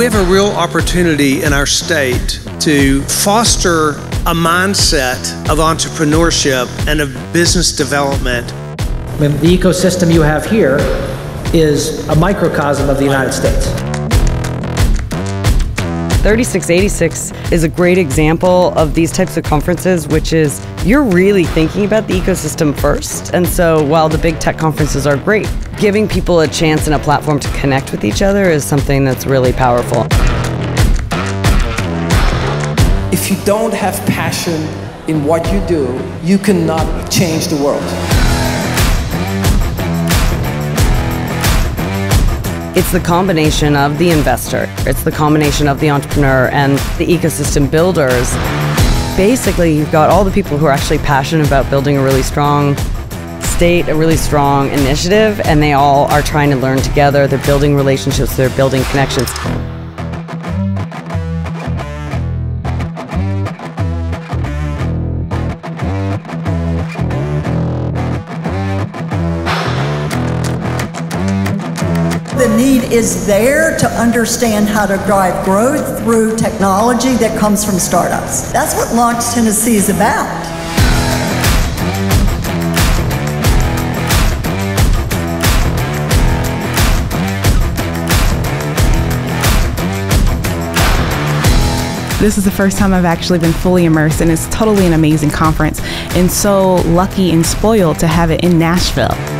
have a real opportunity in our state to foster a mindset of entrepreneurship and of business development. The ecosystem you have here is a microcosm of the United States. 3686 is a great example of these types of conferences, which is you're really thinking about the ecosystem first. And so while the big tech conferences are great, giving people a chance and a platform to connect with each other is something that's really powerful. If you don't have passion in what you do, you cannot change the world. It's the combination of the investor, it's the combination of the entrepreneur and the ecosystem builders. Basically, you've got all the people who are actually passionate about building a really strong state, a really strong initiative, and they all are trying to learn together. They're building relationships, they're building connections. The need is there to understand how to drive growth through technology that comes from startups. That's what LaunchTN is about. This is the first time I've actually been fully immersed, and it's totally an amazing conference, and so lucky and spoiled to have it in Nashville.